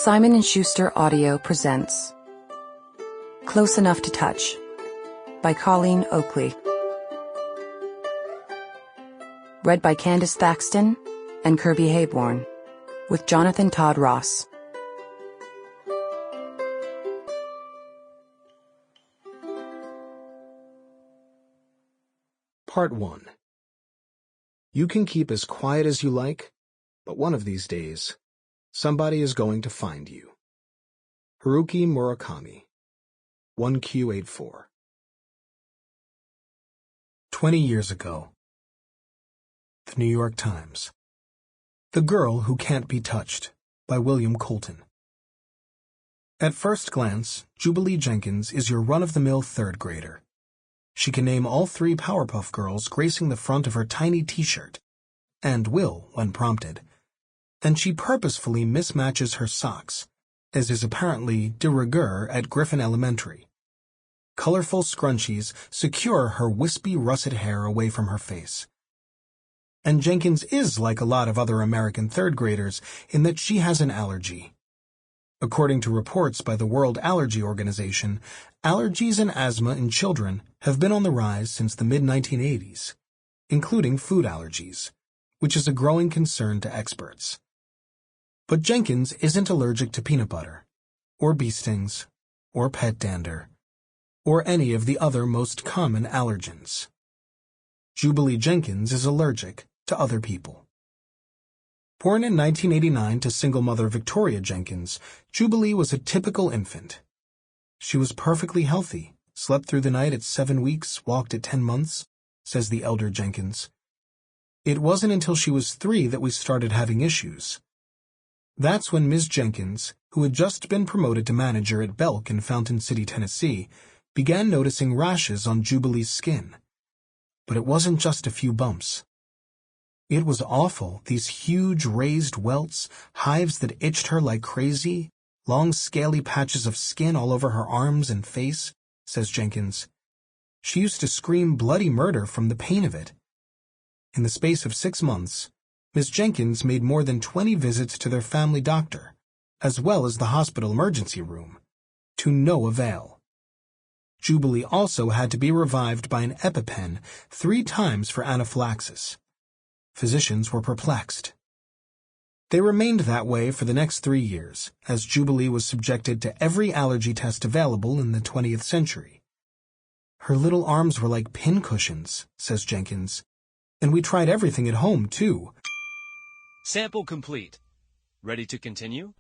Simon & Schuster Audio presents Close Enough to Touch by Colleen Oakley. Read by Candace Thaxton and Kirby Heyborne, with Jonathan Todd Ross. Part 1. You can keep as quiet as you like, but one of these days, somebody is going to find you. Haruki Murakami, 1Q84. 20 years ago. The New York Times. The Girl Who Can't Be Touched, by William Colton. At first glance, Jubilee Jenkins is your run-of-the-mill third grader. She can name all 3 Powerpuff Girls gracing the front of her tiny t-shirt, and will when prompted. And she purposefully mismatches her socks, as is apparently de rigueur at Griffin Elementary. Colorful scrunchies secure her wispy russet hair away from her face. And Jenkins is like a lot of other American third graders in that she has an allergy. According to reports by the World Allergy Organization, allergies and asthma in children have been on the rise since the mid-1980s, including food allergies, which is a growing concern to experts. But Jenkins isn't allergic to peanut butter, or bee stings, or pet dander, or any of the other most common allergens. Jubilee Jenkins is allergic to other people. Born in 1989 to single mother Victoria Jenkins, Jubilee was a typical infant. She was perfectly healthy, slept through the night at 7 weeks, walked at 10 months, says the elder Jenkins. It wasn't until she was 3 that we started having issues. That's when Ms. Jenkins, who had just been promoted to manager at Belk in Fountain City, Tennessee, began noticing rashes on Jubilee's skin. But it wasn't just a few bumps. It was awful, these huge raised welts, hives that itched her like crazy, long scaly patches of skin all over her arms and face, says Jenkins. She used to scream bloody murder from the pain of it. In the space of 6 months, Ms. Jenkins made more than 20 visits to their family doctor, as well as the hospital emergency room, to no avail. Jubilee also had to be revived by an EpiPen 3 times for anaphylaxis. Physicians were perplexed. They remained that way for the next 3 years, as Jubilee was subjected to every allergy test available in the 20th century. Her little arms were like pincushions, says Jenkins, and we tried everything at home, too. Sample complete. Ready to continue?